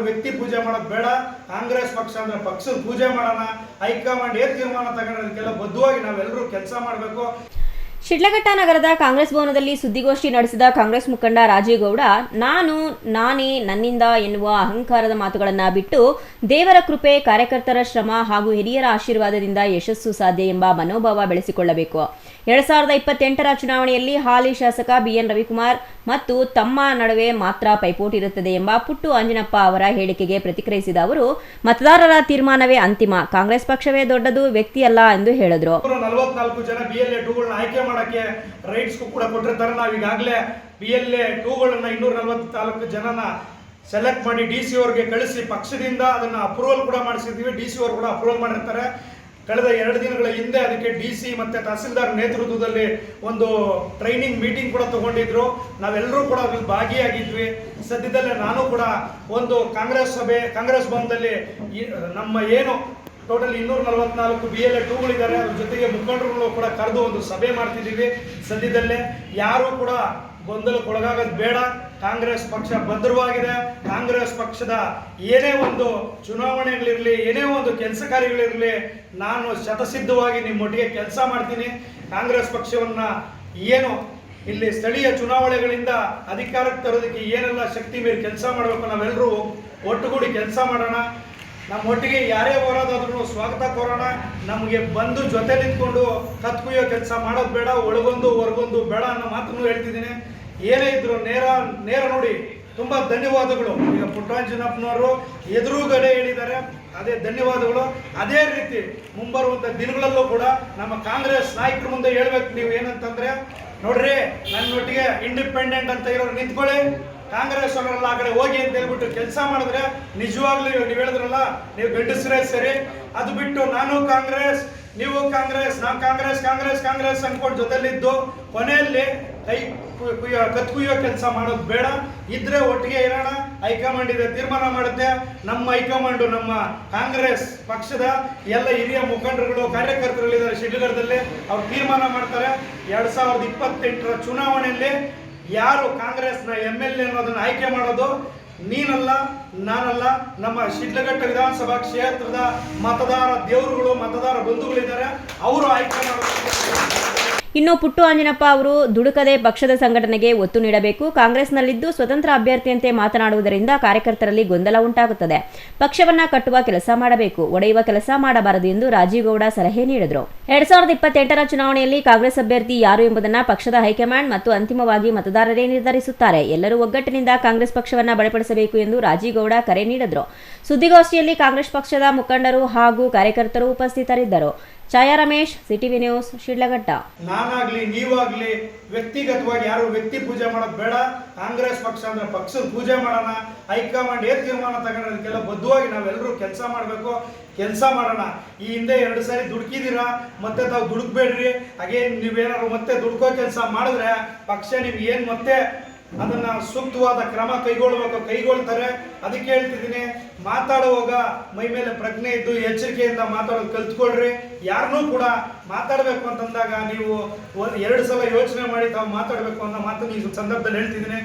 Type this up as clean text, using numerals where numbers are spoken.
ವ್ಯಕ್ತಿ ಪೂಜೆ ಮಾಡೋದು ಬೇಡ. ಕಾಂಗ್ರೆಸ್ ಪಕ್ಷ ಅಂದ್ರೆ ಪಕ್ಷದ ಪೂಜೆ ಮಾಡೋಣ. ಹೈಕಮಾಂಡ್ ಏನ್ ತೀರ್ಮಾನ ತಗೊಂಡೋದಕ್ಕೆಲ್ಲ ಬದ್ಧವಾಗಿ ನಾವೆಲ್ಲರೂ ಕೆಲಸ ಮಾಡಬೇಕು. ಶಿಡ್ಲಘಟ್ಟ ನಗರದ ಕಾಂಗ್ರೆಸ್ ಭವನದಲ್ಲಿ ಸುದ್ದಿಗೋಷ್ಠಿ ನಡೆಸಿದ ಕಾಂಗ್ರೆಸ್ ಮುಖಂಡ ರಾಜೀವ್ ಗೌಡ, ನಾನೇ ನನ್ನಿಂದ ಎನ್ನುವ ಅಹಂಕಾರದ ಮಾತುಗಳನ್ನು ಬಿಟ್ಟು ದೇವರ ಕೃಪೆ, ಕಾರ್ಯಕರ್ತರ ಶ್ರಮ ಹಾಗೂ ಹಿರಿಯರ ಆಶೀರ್ವಾದದಿಂದ ಯಶಸ್ಸು ಸಾಧ್ಯ ಎಂಬ ಮನೋಭಾವ ಬೆಳೆಸಿಕೊಳ್ಳಬೇಕು. 2028ರ ಚುನಾವಣೆಯಲ್ಲಿ ಹಾಲಿ ಶಾಸಕ ಬಿಎನ್ ರವಿಕುಮಾರ್ ಮತ್ತು ತಮ್ಮ ನಡುವೆ ಮಾತ್ರ ಪೈಪೋಟಿ ಇರುತ್ತದೆ ಎಂಬ ಪುಟ್ಟು ಅಂಜನಪ್ಪ ಅವರ ಹೇಳಿಕೆಗೆ ಪ್ರತಿಕ್ರಿಯಿಸಿದ ಅವರು, ಮತದಾರರ ತೀರ್ಮಾನವೇ ಅಂತಿಮ, ಕಾಂಗ್ರೆಸ್ ಪಕ್ಷವೇ ದೊಡ್ಡದು, ವ್ಯಕ್ತಿಯಲ್ಲ ಎಂದು ಹೇಳಿದರು. 44 ಜನ BLA 2ಗಳನ್ನ ಆಯ್ಕೆ ಮಾಡಕ್ಕೆ ರೈಟ್ಸ್ ಕೂಡ ಕೊಟ್ಟಿರ್ತಾರೆ. ನಾವು ಈಗಾಗಲೇ BLA 2ಗಳನ್ನ 244 ಜನನ ಸೆಲೆಕ್ಟ್ ಮಾಡಿ DC ಅವರಿಗೆ ಕಳಿಸಿ ಪಕ್ಷದಿಂದ ಅದನ್ನ ಅಪ್ರೂವಲ್ ಕೂಡ ಮಾಡಿಸಿದ್ವಿ. DC ಅವರು ಕೂಡ ಅಪ್ರೂವಲ್ ಮಾಡಿರ್ತಾರೆ. ಕಳೆದ 2 ದಿನಗಳ ಹಿಂದೆ ಅದಕ್ಕೆ DC ಮತ್ತೆ ತಹಸೀಲ್ದಾರ್ ನೇತೃತ್ವದಲ್ಲಿ ಒಂದು ಟ್ರೈನಿಂಗ್ ಮೀಟಿಂಗ್ ಕೂಡ ತಗೊಂಡಿದ್ರು. ನಾವೆಲ್ಲರೂ ಕೂಡ ಅದ್ರಲ್ಲಿ ಭಾಗಿಯಾಗಿದ್ವಿ. ಸದ್ಯದಲ್ಲೇ ನಾನು ಕೂಡ ಒಂದು ಕಾಂಗ್ರೆಸ್ ಭವನದಲ್ಲಿ ನಮ್ಮ ಏನು ಟೋಟಲ್ 244 BLA 2ಗಳಿದ್ದಾರೆ, ಅದ್ರ ಜೊತೆಗೆ ಮುಖಂಡರುಗಳು ಕೂಡ ಕರೆದು ಒಂದು ಸಭೆ ಮಾಡ್ತಿದ್ದೀವಿ. ಸದ್ಯದಲ್ಲೇ ಯಾರು ಕೂಡ ಗೊಂದಲಕ್ಕೊಳಗಾಗೋದು ಬೇಡ. ಕಾಂಗ್ರೆಸ್ ಪಕ್ಷ ಭದ್ರವಾಗಿದೆ. ಕಾಂಗ್ರೆಸ್ ಪಕ್ಷದ ಏನೇ ಒಂದು ಚುನಾವಣೆಗಳಿರಲಿ, ಏನೇ ಒಂದು ಕೆಲಸ ಕಾರ್ಯಗಳಿರಲಿ, ನಾನು ಶತಸಿದ್ಧವಾಗಿ ನಿಮ್ಮೊಟ್ಟಿಗೆ ಕೆಲಸ ಮಾಡ್ತೀನಿ. ಕಾಂಗ್ರೆಸ್ ಪಕ್ಷವನ್ನ ಏನು ಇಲ್ಲಿ ಸ್ಥಳೀಯ ಚುನಾವಣೆಗಳಿಂದ ಅಧಿಕಾರಕ್ಕೆ ತರೋದಕ್ಕೆ ಏನೆಲ್ಲ ಶಕ್ತಿ ಮೀರಿ ಕೆಲಸ ಮಾಡಬೇಕು, ನಾವೆಲ್ಲರೂ ಒಟ್ಟುಗೂಡಿ ಕೆಲಸ ಮಾಡೋಣ. ನಮ್ಮೊಟ್ಟಿಗೆ ಯಾರೇ ಹೋರಾದಾದ್ರೂ ಸ್ವಾಗತ ಕೋರೋಣ. ನಮಗೆ ಬಂದು ಜೊತೆ ನಿಂತ್ಕೊಂಡು ಕತ್ಕುಯ್ಯೋ ಕೆಲಸ ಮಾಡೋದು ಬೇಡ, ಒಳಗೊಂದು ಹೊರಗೊಂದು ಬೇಡ ಅನ್ನೋ ಮಾತನ್ನು ಹೇಳ್ತಿದ್ದೀನಿ. ಏನೇ ಇದ್ರು ನೇರ ನೋಡಿ. ತುಂಬಾ ಧನ್ಯವಾದಗಳು. ಈಗ ಪುಟ್ಟರಾಜನಪ್ಪನವರು ಎದುರುಗಡೆ ಹೇಳಿದ್ದಾರೆ, ಅದೇ ಧನ್ಯವಾದಗಳು. ಅದೇ ರೀತಿ ಮುಂಬರುವಂತ ದಿನಗಳಲ್ಲೂ ಕೂಡ ನಮ್ಮ ಕಾಂಗ್ರೆಸ್ ನಾಯಕರ ಮುಂದೆ ಹೇಳ್ಬೇಕು. ನೀವು ಏನಂತಂದ್ರೆ, ನೋಡ್ರಿ, ನನ್ನೊಟ್ಟಿಗೆ ಇಂಡಿಪೆಂಡೆಂಟ್ ಅಂತ ಇರೋರು ನಿಂತ್ಕೊಳ್ಳಿ, ಕಾಂಗ್ರೆಸ್ ಅವರೆಲ್ಲ ಆ ಕಡೆ ಹೋಗಿ ಅಂತ ಹೇಳ್ಬಿಟ್ಟು ಕೆಲಸ ಮಾಡಿದ್ರೆ ನಿಜವಾಗ್ಲೂ ನೀವು ಹೇಳಿದ್ರಲ್ಲ, ನೀವು ಗಂಡಸರೇ ಸರಿ. ಅದು ಬಿಟ್ಟು ನಾನು ಕಾಂಗ್ರೆಸ್, ನೀವು ಕಾಂಗ್ರೆಸ್, ನಾವು ಕಾಂಗ್ರೆಸ್ ಅನ್ಕೊಂಡು ಜೊತೆಲಿದ್ದು ಕೊನೆಯಲ್ಲಿ ಕತ್ಕುಯ್ಯೋ ಕೆಲಸ ಮಾಡೋದು ಬೇಡ. ಇದ್ರೆ ಒಟ್ಟಿಗೆ ಇರೋಣ. ಹೈಕಮಾಂಡ್ ಇದೆ, ತೀರ್ಮಾನ ಮಾಡುತ್ತೆ. ನಮ್ಮ ಹೈಕಮಾಂಡ್ ನಮ್ಮ ಕಾಂಗ್ರೆಸ್ ಪಕ್ಷದ ಎಲ್ಲ ಹಿರಿಯ ಮುಖಂಡರುಗಳು, ಕಾರ್ಯಕರ್ತರುಗಳಿದ್ದಾರೆ ಶಿಡ್ಲಘಟ್ಟದಲ್ಲಿ, ಅವ್ರು ತೀರ್ಮಾನ ಮಾಡ್ತಾರೆ. 2028ರ ಚುನಾವಣೆಯಲ್ಲಿ ಯಾರು ಕಾಂಗ್ರೆಸ್ನ MLA ಅನ್ನೋದನ್ನ ಆಯ್ಕೆ ಮಾಡೋದು ನೀನಲ್ಲ, ನಾನಲ್ಲ, ನಮ್ಮ ಶಿಡ್ಲಘಟ್ಟ ವಿಧಾನಸಭಾ ಕ್ಷೇತ್ರದ ಮತದಾರ ದೇವರುಗಳು, ಮತದಾರ ಬಂಧುಗಳಿದ್ದಾರೆ, ಅವರು ಆಯ್ಕೆ ಮಾಡೋದು. ಇನ್ನು ಪುಟ್ಟು ಅಂಜನಪ್ಪ ಅವರು ದುಡುಕದೆ ಪಕ್ಷದ ಸಂಘಟನೆಗೆ ಒತ್ತು ನೀಡಬೇಕು. ಕಾಂಗ್ರೆಸ್ನಲ್ಲಿದ್ದು ಸ್ವತಂತ್ರ ಅಭ್ಯರ್ಥಿಯಂತೆ ಮಾತನಾಡುವುದರಿಂದ ಕಾರ್ಯಕರ್ತರಲ್ಲಿ ಗೊಂದಲ ಉಂಟಾಗುತ್ತದೆ. ಪಕ್ಷವನ್ನ ಕಟ್ಟುವ ಕೆಲಸ ಮಾಡಬೇಕು, ಒಡೆಯುವ ಕೆಲಸ ಮಾಡಬಾರದು ಎಂದು ರಾಜೀವ್ ಗೌಡ ಸಲಹೆ ನೀಡಿದರು. 2028ರ ಚುನಾವಣೆಯಲ್ಲಿ ಕಾಂಗ್ರೆಸ್ ಅಭ್ಯರ್ಥಿ ಯಾರು ಎಂಬುದನ್ನು ಪಕ್ಷದ ಹೈಕಮಾಂಡ್ ಮತ್ತು ಅಂತಿಮವಾಗಿ ಮತದಾರರೇ ನಿರ್ಧರಿಸುತ್ತಾರೆ. ಎಲ್ಲರೂ ಒಗ್ಗಟ್ಟಿನಿಂದ ಕಾಂಗ್ರೆಸ್ ಪಕ್ಷವನ್ನ ಬಲಪಡಿಸಬೇಕು ಎಂದು ರಾಜೀವ್ ಗೌಡ ಕರೆ ನೀಡಿದರು. ಸುದ್ದಿಗೋಷ್ಠಿಯಲ್ಲಿ ಕಾಂಗ್ರೆಸ್ ಪಕ್ಷದ ಮುಖಂಡರು ಹಾಗೂ ಕಾರ್ಯಕರ್ತರು ಉಪಸ್ಥಿತರಿದ್ದರು. ಛಾಯಾ ರಮೇಶ್, ಸಿಟಿವಿ ನ್ಯೂಸ್, ಶಿಡ್ಲಘಟ್ಟ. ನಾನಾಗ್ಲಿ ನೀವಾಗ್ಲಿ ವ್ಯಕ್ತಿಗತವಾಗಿ ಯಾರು ವ್ಯಕ್ತಿ ಪೂಜೆ ಮಾಡೋದು ಬೇಡ. ಕಾಂಗ್ರೆಸ್ ಪಕ್ಷ ಅಂದ್ರೆ ಪಕ್ಷದ ಪೂಜೆ ಮಾಡೋಣ. ಹೈಕಮಾಂಡ್ ಏನ್ ತೀರ್ಮಾನ ತಗೊಂಡೋದಕ್ಕೆಲ್ಲ ಬದ್ಧವಾಗಿ ನಾವೆಲ್ಲರೂ ಕೆಲಸ ಮಾಡಬೇಕು, ಕೆಲಸ ಮಾಡೋಣ. ಈ ಹಿಂದೆ 2 ಸಾರಿ ದುಡುಕಿದ್ದೀರಾ, ಮತ್ತೆ ತಾವು ದುಡುಕ್ಬೇಡ್ರಿ. ಹಾಗೆ ನೀವೇನಾದ್ರು ಮತ್ತೆ ದುಡ್ಕೋ ಕೆಲಸ ಮಾಡಿದ್ರೆ ಪಕ್ಷ ನಿಮ್ಗೆ ಏನ್ ಮತ್ತೆ ಅದನ್ನ ಸೂಕ್ತವಾದ ಕ್ರಮ ಕೈಗೊಳ್ತಾರೆ. ಅದಕ್ಕೆ ಹೇಳ್ತಿದ್ದೀನಿ, ಮಾತಾಡುವಾಗ ಮೈ ಮೇಲೆ ಪ್ರಜ್ಞೆ ಇದ್ದು ಎಚ್ಚರಿಕೆಯಿಂದ ಮಾತಾಡೋದು ಕಲ್ತ್ಕೊಳ್ರಿ. ಯಾರನ್ನೂ ಕೂಡ ಮಾತಾಡಬೇಕು ಅಂತಂದಾಗ ನೀವು 2 ಸಲ ಯೋಚನೆ ಮಾಡಿ ತಾವು ಮಾತಾಡಬೇಕು ಅನ್ನೋ ಮಾತನ್ನು ಈ ಸಂದರ್ಭದಲ್ಲಿ ಹೇಳ್ತಿದ್ದೀನಿ.